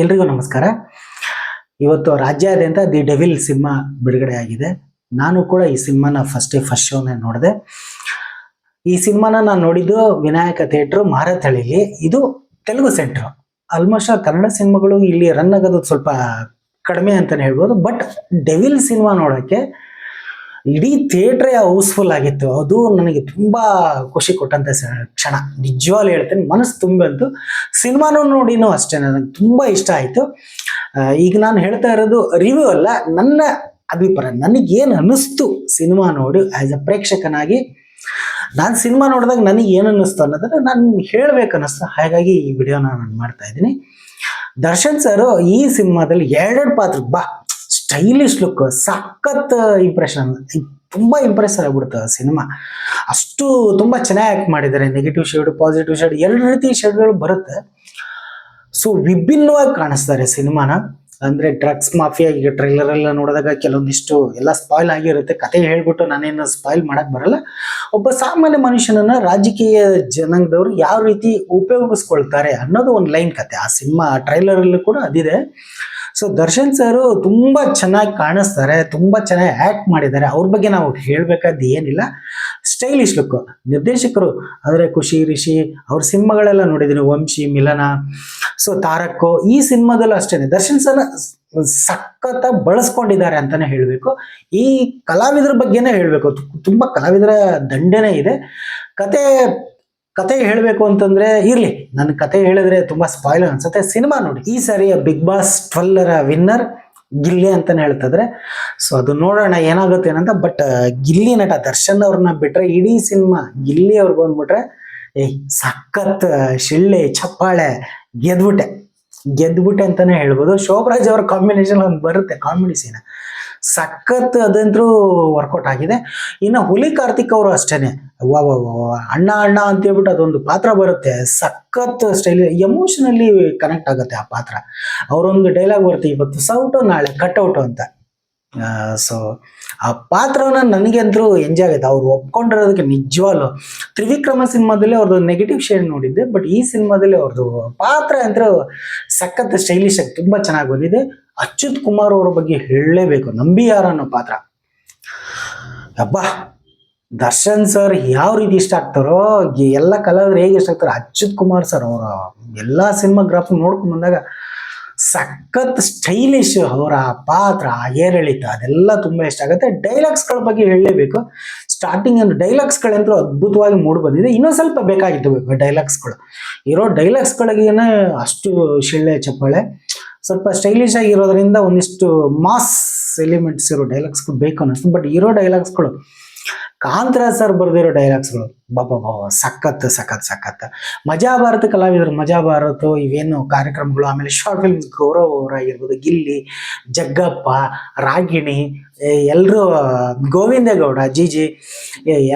ಎಲ್ರಿಗೂ ನಮಸ್ಕಾರ. ಇವತ್ತು ರಾಜ್ಯಾದ್ಯಂತ ದಿ ಡೆವಿಲ್ ಸಿನಿಮಾ ಬಿಡುಗಡೆ ಆಗಿದೆ. ನಾನು ಕೂಡ ಈ ಸಿನಿಮಾನ ಫಸ್ಟ್ ಶೋನೇ ನೋಡಿದೆ. ಈ ಸಿನಿಮಾನ ನಾನು ನೋಡಿದ್ದು ವಿನಾಯಕ ಥಿಯೇಟರ್ ಮಾರತಳ್ಳಿಲಿ. ಇದು ತೆಲುಗು ಸೆಂಟರ್. ಆಲ್ಮೋಸ್ಟ್ ಕನ್ನಡ ಸಿನಿಮಾಗಳು ಇಲ್ಲಿ ರನ್ ಆಗೋದು ಸ್ವಲ್ಪ ಕಡಿಮೆ ಅಂತಾನೆ ಹೇಳ್ಬೋದು. ಬಟ್ ಡೆವಿಲ್ ಸಿನಿಮಾ ನೋಡೋಕ್ಕೆ ಇಡೀ ಥಿಯೇಟ್ರೇ ಹೌಸ್ಫುಲ್ ಆಗಿತ್ತು. ಅದು ನನಗೆ ತುಂಬಾ ಖುಷಿ ಕೊಟ್ಟಂತ ಕ್ಷಣ. ನಿಜವಾಗ್ಲೂ ಹೇಳ್ತೇನೆ, ಮನಸ್ಸು ತುಂಬಂತು. ಸಿನಿಮಾನು ನೋಡಿನೂ ಅಷ್ಟೇ ನನಗೆ ತುಂಬಾ ಇಷ್ಟ ಆಯ್ತು. ಈಗ ನಾನು ಹೇಳ್ತಾ ಇರೋದು ರಿವ್ಯೂ ಅಲ್ಲ, ನನ್ನ ಅಭಿಪ್ರಾಯ. ನನಗೇನು ಅನ್ನಿಸ್ತು ಸಿನಿಮಾ ನೋಡಿ ಆಸ್ ಅ ಪ್ರೇಕ್ಷಕನಾಗಿ. ನಾನು ಸಿನಿಮಾ ನೋಡಿದಾಗ ನನಗೆ ಏನು ಅನ್ನಿಸ್ತು ಅನ್ನೋದನ್ನ ನಾನು ಹೇಳ್ಬೇಕು ಅನ್ನಿಸ್ತು. ಹಾಗಾಗಿ ಈ ವಿಡಿಯೋನ ನಾನು ಮಾಡ್ತಾ ಇದ್ದೀನಿ. ದರ್ಶನ್ ಸರ್ ಈ ಸಿನಿಮಾದಲ್ಲಿ ಎರಡೆರಡು ಪಾತ್ರ ಸ್ಟೈಲಿಶ್ ಲುಕ್, ಸಖತ್ ಇಂಪ್ರೆಷನ್, ತುಂಬಾ ಇಂಪ್ರೆಸ್ ಆಗ್ಬಿಡುತ್ತೆ ಸಿನಿಮಾ. ಅಷ್ಟು ತುಂಬಾ ಚೆನ್ನಾಗಿ ಆಕ್ಟ್ ಮಾಡಿದ್ದಾರೆ. ನೆಗೆಟಿವ್ ಶೇಡ್, ಪಾಸಿಟಿವ್ ಶೇಡ್, ಎರಡು ರೀತಿ ಶೇಡ್ಗಳು ಬರುತ್ತೆ. ಸೊ ವಿಭಿನ್ನವಾಗಿ ಕಾಣಿಸ್ತಾರೆ ಸಿನಿಮಾನ. ಅಂದ್ರೆ ಡ್ರಗ್ಸ್ ಮಾಫಿಯಾ, ಈಗ ಟ್ರೈಲರ್ ಎಲ್ಲ ನೋಡಿದಾಗ ಕೆಲವೊಂದಿಷ್ಟು ಎಲ್ಲ ಸ್ಪಾಯ್ಲ್ ಆಗಿರುತ್ತೆ. ಕತೆ ಹೇಳ್ಬಿಟ್ಟು ನಾನೇನು ಸ್ಪಾಯ್ಲ್ ಮಾಡಕ್ ಬರಲ್ಲ. ಒಬ್ಬ ಸಾಮಾನ್ಯ ಮನುಷ್ಯನನ್ನ ರಾಜಕೀಯ ಜನಾಂಗದವರು ಯಾವ ರೀತಿ ಉಪಯೋಗಿಸ್ಕೊಳ್ತಾರೆ ಅನ್ನೋದು ಒಂದು ಲೈನ್ ಕತೆ. ಆ ಸಿನಿಮಾ ಟ್ರೈಲರ್ ಅಲ್ಲೂ ಕೂಡ ಅದಿದೆ. ಸೊ ದರ್ಶನ್ ಸರ್ ತುಂಬಾ ಚೆನ್ನಾಗಿ ಕಾಣಿಸ್ತಾರೆ, ತುಂಬಾ ಚೆನ್ನಾಗಿ ಆಕ್ಟ್ ಮಾಡಿದ್ದಾರೆ. ಅವ್ರ ಬಗ್ಗೆ ನಾವು ಹೇಳ್ಬೇಕಾದ ಏನಿಲ್ಲ. Stylish look. ನಿರ್ದೇಶಕರು ಅಂದ್ರೆ ಖುಷಿ, ರಿಷಿ ಅವ್ರ ಸಿನಿಮಾಗಳೆಲ್ಲ ನೋಡಿದ್ದೀನಿ, ವಂಶಿ, ಮಿಲನ, ಸೊ ತಾರಕ್. ಈ ಸಿನಿಮಾದಲ್ಲೂ ಅಷ್ಟೇನೆ ದರ್ಶನ್ ಸರ್ ಸಖತ್ತ ಬಳಸ್ಕೊಂಡಿದ್ದಾರೆ ಅಂತಾನೆ ಹೇಳ್ಬೇಕು. ಈ ಕಲಾವಿದರ ಬಗ್ಗೆನೇ ಹೇಳ್ಬೇಕು. ತುಂಬಾ ಕಲಾವಿದರ ದಂಡೆನೇ ಇದೆ. ಕತೆ ಹೇಳಬೇಕು ಅಂತಂದ್ರೆ ಇರ್ಲಿ, ನನ್ನ ಕತೆ ಹೇಳಿದ್ರೆ ತುಂಬಾ ಸ್ಪಾಯ್ಲರ್ ಅನ್ಸುತ್ತೆ. ಸಿನಿಮಾ ನೋಡಿ. ಈ ಸಾರಿಯ ಬಿಗ್ ಬಾಸ್ 12 ವಿನ್ನರ್ ಗಿಲ್ಲಿ ಅಂತಾನೆ ಹೇಳ್ತಿದ್ರೆ. ಸೊ ಅದು ನೋಡೋಣ ಏನಾಗುತ್ತೆ ಏನಂತ. ಬಟ್ ಗಿಲ್ಲಿ ನಟ ದರ್ಶನ್ ಅವ್ರನ್ನ ಬಿಟ್ರೆ ಇಡೀ ಸಿನಿಮಾ ಗಿಲ್ಲಿ ಅವ್ರಿಗೆ ಬಂದ್ಬಿಟ್ರೆ ಸಖತ್ ಶಿಳ್ಳೆ ಚಪ್ಪಾಳೆ, ಗೆದ್ಬಿಟ್ಟೆ ಅಂತಾನೆ ಹೇಳ್ಬೋದು. ಶೋಭರಾಜ್ ಅವ್ರ ಕಾಂಬಿನೇಷನ್ ಒಂದು ಬರುತ್ತೆ, ಕಾಮಿಡಿ ಸೀನ್ ಸಖತ್, ಅದಂತೂ ವರ್ಕೌಟ್ ಆಗಿದೆ. ಇನ್ನು ಹುಲಿ ಕಾರ್ತಿಕ್ ಅವರು ಅಷ್ಟೇನೆ, ಅಣ್ಣ ಅಂತ ಹೇಳ್ಬಿಟ್ಟು ಅದೊಂದು ಪಾತ್ರ ಬರುತ್ತೆ, ಸಖತ್ ಸ್ಟೈಲ್, ಎಮೋಷನಲಿ ಕನೆಕ್ಟ್ ಆಗುತ್ತೆ ಆ ಪಾತ್ರ. ಅವರೊಂದು ಡೈಲಾಗ್ ಬರುತ್ತೆ, ಇವತ್ತು ಸೌಟು ನಾಳೆ ಕಟ್ಔಟು ಅಂತ. ಸೊ ಆ ಪಾತ್ರವನ್ನ ನನಗೆ ಅಂತೂ ಎಂಜಾಯ್ ಆಗುತ್ತೆ. ಅವ್ರು ಒಪ್ಕೊಂಡಿರೋದಕ್ಕೆ ನಿಜವಾಗ್ಲು. ತ್ರಿವಿಕ್ರಮ ಸಿನಿಮಾದಲ್ಲಿ ಅವ್ರದ್ದು ನೆಗೆಟಿವ್ ಶೇಡ್ ನೋಡಿದ್ದೆ, ಬಟ್ ಈ ಸಿನಿಮಾದಲ್ಲಿ ಅವ್ರದ್ದು ಪಾತ್ರ ಅಂತೂ ಸಖತ್ ಸ್ಟೈಲಿಶ್ ಆಗಿ ತುಂಬಾ ಚೆನ್ನಾಗಿ ಬಂದಿದೆ. ಅಚ್ಯುತ್ ಕುಮಾರ್ ಅವರ ಬಗ್ಗೆ ಹೇಳಲೇಬೇಕು. ನಂಬಿಯಾರ ಅನ್ನೋ ಪಾತ್ರ, ಅಬ್ಬಾ, ದರ್ಶನ್ ಸರ್ ಯಾವ ರೀತಿ ಇಷ್ಟ ಆಗ್ತಾರೋ, ಎಲ್ಲ ಕಲಾವಿದರು ಹೇಗೆ ಇಷ್ಟ ಆಗ್ತಾರೋ, ಅಚ್ಯುತ್ ಕುಮಾರ್ ಸರ್ ಅವರ ಎಲ್ಲಾ ಸಿನಿಮಾ ಗ್ರಾಫ್ ನೋಡ್ಕೊಂಡ್ ಬಂದಾಗ ಸಖತ್ ಸ್ಟೈಲಿಶ್ ಅವರ ಪಾತ್ರ, ಏರಿಳಿತ ಅದೆಲ್ಲ ತುಂಬಾ ಇಷ್ಟ ಆಗುತ್ತೆ. ಡೈಲಾಗ್ಸ್ಗಳ ಬಗ್ಗೆ ಹೇಳಲೇಬೇಕು. ಸ್ಟಾರ್ಟಿಂಗ್ ಡೈಲಾಗ್ಸ್ಗಳಂತೂ ಅದ್ಭುತವಾಗಿ ಮೂಡಿ ಬಂದಿದೆ. ಇನ್ನೊಂದು ಸ್ವಲ್ಪ ಬೇಕಾಗಿತ್ತು ಡೈಲಾಗ್ಸ್ಗಳು. ಇರೋ ಡೈಲಾಗ್ಸ್ಗಳಿಗೇನೆ ಅಷ್ಟು ಶಿಳ್ಳೆ ಚಪ್ಪಾಳೆ, ಸ್ವಲ್ಪ ಸ್ಟೈಲಿಶ್ ಆಗಿರೋದ್ರಿಂದ ಒಂದಿಷ್ಟು ಮಾಸ್ ಎಲಿಮೆಂಟ್ಸ್ ಇರೋ ಡೈಲಾಗ್ಸ್ಗಳು ಬೇಕು ಅನ್ನಿಸ್ತು. ಬಟ್ ಇರೋ ಡೈಲಾಗ್ಸ್ಗಳು, ಕಾಂತರಾಜ್ ಸರ್ ಬರೆದಿರೋ ಡೈಲಾಗ್ಸ್ಗಳು ಸಖತ್. ಮಜಾ ಭಾರತ ಕಲಾವಿದರು, ಮಜಾ ಭಾರತ ಇವೇನು ಕಾರ್ಯಕ್ರಮಗಳು, ಆಮೇಲೆ ಶಾರ್ಟ್ ಫಿಲ್ಮ್ಸ್, ಗೌರವ್ ಅವರಾಗಿರ್ಬೋದು, ಗಿಲ್ಲಿ, ಜಗ್ಗಪ್ಪ, ರಾಗಿಣಿ, ಎಲ್ಲರೂ, ಗೋವಿಂದೇಗೌಡ, ಜಿಜಿ,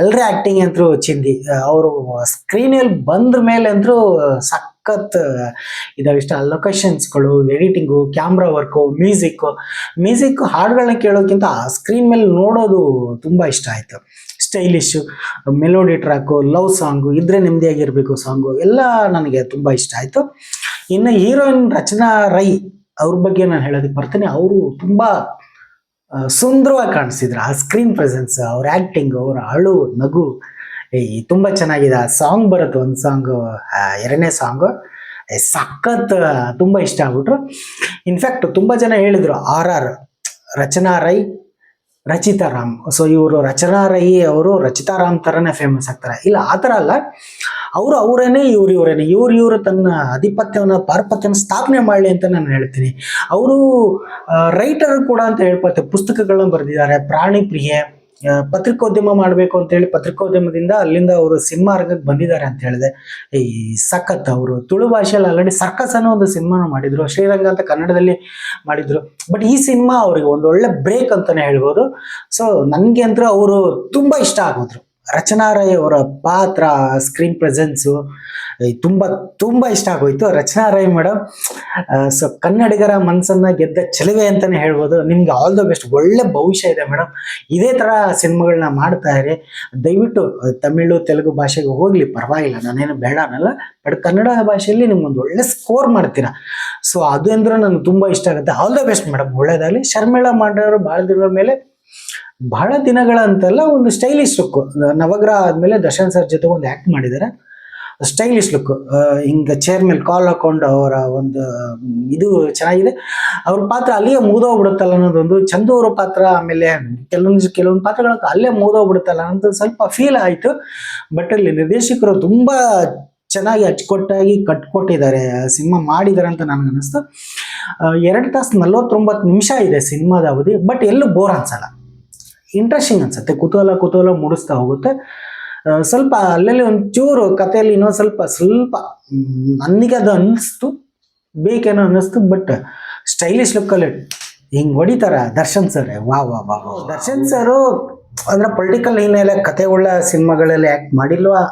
ಎಲ್ಲರ ಆಕ್ಟಿಂಗ್ ಅಂತೂ ಚಿಂದಿ. ಅವರು ಸ್ಕ್ರೀನಲ್ಲಿ ಬಂದ ಮೇಲೆ ಅಂತೂ ಸಖತ್ ಇದಾವಿಷ್ಟ. ಲೊಕೇಶನ್ಸ್ಗಳು, ಎಡಿಟಿಂಗು, ಕ್ಯಾಮ್ರಾ ವರ್ಕು, ಮ್ಯೂಸಿಕ್ ಹಾಡುಗಳನ್ನ ಕೇಳೋಕ್ಕಿಂತ ಸ್ಕ್ರೀನ್ ಮೇಲೆ ನೋಡೋದು ತುಂಬಾ ಇಷ್ಟ ಆಯ್ತು. ಸ್ಟೈಲಿಶು, ಮೆಲೋಡಿ ಟ್ರ್ಯಾಕು, ಲವ್ ಸಾಂಗು, ಇದ್ರೆ ನೆಮ್ಮದಿಯಾಗಿರ್ಬೇಕು ಸಾಂಗು ಎಲ್ಲ ನನಗೆ ತುಂಬಾ ಇಷ್ಟ ಆಯ್ತು. ಇನ್ನು ಹೀರೋಯಿನ್ ರಚನಾ ರೈ ಅವ್ರ ಬಗ್ಗೆ ನಾನು ಹೇಳೋದಕ್ಕೆ ಬರ್ತೀನಿ. ಅವರು ತುಂಬಾ ಸುಂದರವಾಗಿ ಕಾಣಿಸಿದ್ರು. ಆ ಸ್ಕ್ರೀನ್ ಪ್ರೆಸೆನ್ಸ್, ಅವ್ರ ಆಕ್ಟಿಂಗ್, ಅವ್ರ ಅಳು, ನಗು ತುಂಬಾ ಚೆನ್ನಾಗಿದೆ. ಆ ಸಾಂಗ್ ಬರುತ್ತೆ, ಒಂದು ಸಾಂಗ್, ಎರಡನೇ ಸಾಂಗ್ ಸಖತ್, ತುಂಬಾ ಇಷ್ಟ ಆಗ್ಬಿಟ್ರು. ಇನ್ಫ್ಯಾಕ್ಟ್ ತುಂಬಾ ಜನ ಹೇಳಿದ್ರು RR ರಚನಾ ರೈ, ರಚಿತಾ ರಾಮ್. ಸೊ ಇವರು ರಚನಾ ರೈ ಅವರು ರಚಿತಾ ರಾಮ್ ತರನೇ ಫೇಮಸ್ ಆಗ್ತಾರೆ. ಇಲ್ಲ, ಆ ಥರ ಅಲ್ಲ, ಅವರೇನೆ ಇವ್ರು ತನ್ನ ಪಾರ್ಪತ್ಯವನ್ನು ಸ್ಥಾಪನೆ ಮಾಡಲಿ ಅಂತ ನಾನು ಹೇಳ್ತೀನಿ. ಅವರು ರೈಟರ್ ಕೂಡ ಅಂತ ಹೇಳ್ಬೋದು, ಪುಸ್ತಕಗಳನ್ನ ಬರೆದಿದ್ದಾರೆ. ಪ್ರಾಣಿ ಪ್ರಿಯೆ, ಪತ್ರಿಕೋದ್ಯಮ ಮಾಡಬೇಕು ಅಂತ ಹೇಳಿ ಪತ್ರಿಕೋದ್ಯಮದಿಂದ ಅಲ್ಲಿಂದ ಅವರು ಸಿನಿಮಾ ರಂಗಕ್ಕೆ ಬಂದಿದ್ದಾರೆ ಅಂತ ಹೇಳಿದೆ. ಈ ಸಖತ್. ಅವರು ತುಳು ಭಾಷೆಯಲ್ಲಿ ಆಲ್ರೆಡಿ ಸರ್ಕಸ್ ಅನ್ನೋ ಒಂದು ಸಿನಿಮಾನ ಮಾಡಿದ್ರು, ಶ್ರೀರಂಗ ಅಂತ ಕನ್ನಡದಲ್ಲಿ ಮಾಡಿದ್ರು. ಬಟ್ ಈ ಸಿನಿಮಾ ಅವ್ರಿಗೆ ಒಂದು ಒಳ್ಳೆ ಬ್ರೇಕ್ ಅಂತಾನೆ ಹೇಳ್ಬೋದು. ಸೊ ನನ್ಗೆ ಅಂತೂ ಅವರು ತುಂಬಾ ಇಷ್ಟ ಆಗೋದ್ರು. ರಚನಾ ರೈ ಅವರ ಪಾತ್ರ, ಸ್ಕ್ರೀನ್ ಪ್ರೆಸೆನ್ಸು ತುಂಬ ತುಂಬ ಇಷ್ಟ ಆಗೋಯ್ತು. ರಚನಾ ರೈ ಮೇಡಮ್ ಸೊ ಕನ್ನಡಿಗರ ಮನಸ್ಸನ್ನ ಗೆದ್ದ ಚೆಲುವೆ ಅಂತಾನೆ ಹೇಳ್ಬೋದು. ನಿಮ್ಗೆ ಆಲ್ ದ ಬೆಸ್ಟ್, ಒಳ್ಳೆ ಭವಿಷ್ಯ ಇದೆ ಮೇಡಮ್. ಇದೇ ಥರ ಸಿನಿಮಾಗಳನ್ನ ಮಾಡ್ತಾ ಇರಿ. ದಯವಿಟ್ಟು ತಮಿಳು ತೆಲುಗು ಭಾಷೆಗೆ ಹೋಗ್ಲಿ ಪರವಾಗಿಲ್ಲ, ನಾನೇನು ಬೇಡ ಅನ್ನಲ್ಲ. ಬಟ್ ಕನ್ನಡ ಭಾಷೆಯಲ್ಲಿ ನಿಮ್ಗೊಂದು ಒಳ್ಳೆ ಸ್ಕೋರ್ ಮಾಡ್ತೀರಾ. ಸೊ ಅದು ಅಂದ್ರೆ ನನಗೆ ತುಂಬ ಇಷ್ಟ ಆಗುತ್ತೆ. ಆಲ್ ದ ಬೆಸ್ಟ್ ಮೇಡಮ್, ಒಳ್ಳೇದಾಗಲಿ. ಶರ್ಮಿಳಾ ಮಾಡಿರೋರು ಭಾಳ ದಿನಗಳ ಮೇಲೆ, ಬಹಳ ದಿನಗಳ ಅಂತಲ್ಲ, ಒಂದು ಸ್ಟೈಲಿಶ್ ಲುಕ್. ನವಗ್ರಹ ಆದ್ಮೇಲೆ ದರ್ಶನ್ ಸರ್ ಜೊತೆ ಒಂದು ಆಕ್ಟ್ ಮಾಡಿದ್ದಾರೆ, ಸ್ಟೈಲಿಶ್ ಲುಕ್. ಹಿಂಗ ಚೇರ್ ಮೇಲೆ ಕಾಲ್ ಹಾಕೊಂಡು ಅವರ ಒಂದು ಇದು ಚೆನ್ನಾಗಿದೆ. ಅವ್ರ ಪಾತ್ರ ಅಲ್ಲಿಯೇ ಮುಗಿದೋಗ್ಬಿಡುತ್ತಲ್ಲ ಅನ್ನೋದೊಂದು, ಚಂದು ಅವರ ಪಾತ್ರ, ಆಮೇಲೆ ಕೆಲವೊಂದು ಪಾತ್ರಗಳ ಅಲ್ಲೇ ಮುಗಿದೋಗ್ಬಿಡುತ್ತಲ್ಲ ಅಂತ ಸ್ವಲ್ಪ ಫೀಲ್ ಆಯಿತು. ಬಟ್ ಅಲ್ಲಿ ನಿರ್ದೇಶಕರು ತುಂಬಾ ಚೆನ್ನಾಗಿ ಅಚ್ಚುಕಟ್ಟಾಗಿ ಕಟ್ಕೊಟ್ಟಿದ್ದಾರೆ, ಸಿನಿಮಾ ಮಾಡಿದ್ದಾರೆ ಅಂತ ನನಗೆ ಅನಿಸ್ತು. 2 ತಾಸು 49 ನಿಮಿಷ ಇದೆ ಸಿನಿಮಾದ ಅವಧಿ. ಬಟ್ ಎಲ್ಲೂ ಬೋರ್ ಅನ್ಸಲ್ಲ, ಇಂಟ್ರೆಸ್ಟಿಂಗ್ ಅನ್ಸುತ್ತೆ, ಕುತೂಹಲ ಮೂಡಿಸ್ತಾ ಹೋಗುತ್ತೆ. ಸ್ವಲ್ಪ ಅಲ್ಲಲ್ಲಿ ಒಂಚೂರು ಕಥೆಯಲ್ಲಿ ಇನ್ನೊಂದು ಸ್ವಲ್ಪ ನನಗೆ ಅದು ಅನ್ನಿಸ್ತು, ಬೇಕೇನೋ ಅನ್ನಿಸ್ತು. ಬಟ್ ಸ್ಟೈಲಿಶ್ ಲುಕ್ಕಲ್ಲಿ ಹಿಂಗೆ ಹೊಡಿತಾರ ದರ್ಶನ್ ಸರ್. ವಾ ವಾ ವಾ ವಾ. ದರ್ಶನ್ ಸರು ಅಂದ್ರೆ ಪೊಲಿಟಿಕಲ್ ಹಿನ್ನೆಲೆ ಕಥೆಗಳ ಸಿನಿಮಾಗಳಲ್ಲಿ ಆ್ಯಕ್ಟ್ ಮಾಡಿಲ್ವಾ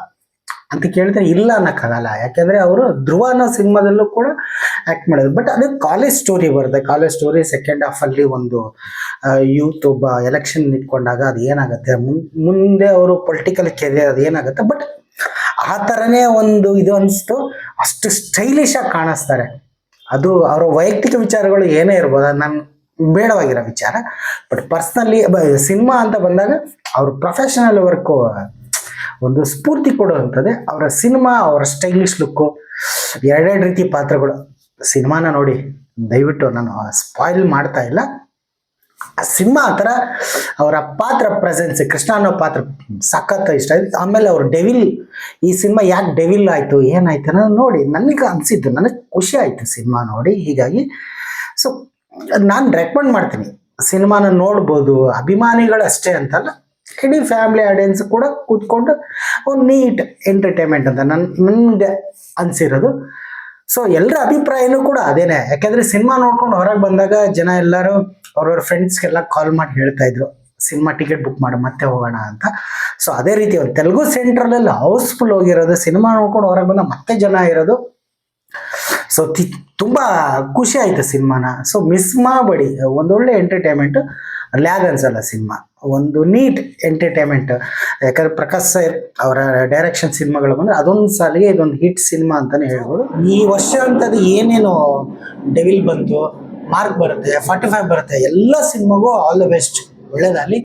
ಅಂತ ಕೇಳಿದ್ರೆ ಇಲ್ಲ ಅನ್ನೋಕ್ಕಾಗಲ್ಲ. ಯಾಕೆಂದರೆ ಅವರು ಧ್ರುವ ಅನ್ನೋ ಸಿನಿಮಾದಲ್ಲೂ ಕೂಡ ಆ್ಯಕ್ಟ್ ಮಾಡಿದ್ರು. ಬಟ್ ಅದು ಕಾಲೇಜ್ ಸ್ಟೋರಿ ಬರುತ್ತೆ. ಕಾಲೇಜ್ ಸ್ಟೋರಿ ಸೆಕೆಂಡ್ ಹಾಫಲ್ಲಿ ಒಂದು ಯೂತ್ ಒಬ್ಬ ಎಲೆಕ್ಷನ್ ನಿಂತ್ಕೊಂಡಾಗ ಅದು ಏನಾಗುತ್ತೆ, ಮುಂದೆ ಅವರು ಪೊಲಿಟಿಕಲ್ ಕೆರಿಯರ್ ಅದು ಏನಾಗುತ್ತೆ. ಬಟ್ ಆ ಥರನೇ ಒಂದು ಇದು ಅನಿಸ್ತು. ಅಷ್ಟು ಸ್ಟೈಲಿಶ್ ಆಗಿ ಕಾಣಿಸ್ತಾರೆ. ಅದು ಅವರ ವೈಯಕ್ತಿಕ ವಿಚಾರಗಳು ಏನೇ ಇರ್ಬೋದು, ಅದು ನಾನು ಬೇಡವಾಗಿರೋ ವಿಚಾರ. ಬಟ್ ಪರ್ಸ್ನಲಿ ಸಿನಿಮಾ ಅಂತ ಬಂದಾಗ ಅವ್ರ ಪ್ರೊಫೆಷನಲ್ ವರ್ಕು ಒಂದು ಸ್ಫೂರ್ತಿ ಕೊಡುವಂಥದ್ದೇ ಅವರ ಸಿನಿಮಾ. ಅವರ ಸ್ಟೈಲಿಶ್ ಲುಕ್ಕು, 2 ರೀತಿ ಪಾತ್ರಗಳು. ಸಿನಿಮಾನ ನೋಡಿ, ದಯವಿಟ್ಟು ನಾನು ಸ್ಪಾಯ್ಲ್ ಮಾಡ್ತಾ ಇಲ್ಲ. ಆ ಸಿನಿಮಾ ಆ ಥರ ಅವರ ಪಾತ್ರ ಪ್ರೆಸೆನ್ಸ್, ಕೃಷ್ಣ ಅನ್ನೋ ಪಾತ್ರ ಸಖತ್ ಇಷ್ಟ ಆಯ್ತು. ಆಮೇಲೆ ಅವ್ರು ಡೆವಿಲ್, ಈ ಸಿನಿಮಾ ಯಾಕೆ ಡೆವಿಲ್ ಆಯಿತು ಏನಾಯ್ತು ಅನ್ನೋದು ನೋಡಿ ನನಗೆ ಅನಿಸಿದ್ದು, ನನಗೆ ಖುಷಿ ಆಯಿತು ಸಿನಿಮಾ ನೋಡಿ. ಹೀಗಾಗಿ ಸೊ ನಾನು ರೆಕಮೆಂಡ್ ಮಾಡ್ತೀನಿ, ಸಿನಿಮಾನ ನೋಡ್ಬೋದು. ಅಭಿಮಾನಿಗಳು ಅಷ್ಟೇ ಅಂತಲ್ಲ, ಇಡೀ ಫ್ಯಾಮಿಲಿ ಆಡಿಯನ್ಸ್ ಕೂಡ ಕೂತ್ಕೊಂಡು ಒಂದು ನೀಟ್ ಎಂಟರ್ಟೈನ್ಮೆಂಟ್ ಅಂತ ನನಗೆ ಅನಿಸಿರೋದು. ಸೊ ಎಲ್ಲರ ಅಭಿಪ್ರಾಯನೂ ಕೂಡ ಅದೇನೆ. ಯಾಕೆಂದರೆ ಸಿನಿಮಾ ನೋಡ್ಕೊಂಡು ಹೊರಗೆ ಬಂದಾಗ ಜನ ಎಲ್ಲರೂ ಅವ್ರವ್ರ ಫ್ರೆಂಡ್ಸ್ಗೆಲ್ಲ ಕಾಲ್ ಮಾಡಿ ಹೇಳ್ತಾ ಇದ್ರು, ಸಿನಿಮಾ ಟಿಕೆಟ್ ಬುಕ್ ಮಾಡಿ ಮತ್ತೆ ಹೋಗೋಣ ಅಂತ. ಸೊ ಅದೇ ರೀತಿ ಒಂದು ತೆಲುಗು ಸೆಂಟ್ರಲ್ಲೆಲ್ಲ ಹೌಸ್ಫುಲ್ ಹೋಗಿರೋದು, ಸಿನಿಮಾ ನೋಡ್ಕೊಂಡು ಹೊರಗೆ ಬಂದ ಮತ್ತೆ ಜನ ಇರೋದು. ಸೊ ತುಂಬ ಖುಷಿ ಆಯಿತು ಸಿನಿಮಾನ. ಸೊ ಮಿಸ್ ಮಾಡಬೇಡಿ, ಒಂದೊಳ್ಳೆ ಎಂಟರ್ಟೈನ್ಮೆಂಟು, ಲ್ಯಾಗ್ ಅನ್ಸಲ್ಲ ಸಿನಿಮಾ, ಒಂದು ನೀಟ್ ಎಂಟರ್ಟೈನ್ಮೆಂಟ್. ಯಾಕಂದರೆ ಪ್ರಕಾಶ್ ಸರ್ ಅವರ ಡೈರೆಕ್ಷನ್ ಸಿನಿಮಾಗಳು ಬಂದರೆ ಅದೊಂದು ಸಾಲಿಗೆ ಇದೊಂದು ಹಿಟ್ ಸಿನಿಮಾ ಅಂತಲೇ ಹೇಳ್ಬೋದು. ಈ ವರ್ಷ ಅಂಥದ್ದು ಏನೇನು ಡೆವಿಲ್ ಬಂತು, ಮಾರ್ಕ್ ಬರುತ್ತೆ, 45 ಬರುತ್ತೆ, ಎಲ್ಲ ಸಿನಿಮಾಗೂ ಆಲ್ ದ ಬೆಸ್ಟ್, ಒಳ್ಳೇದಾಗಲಿ.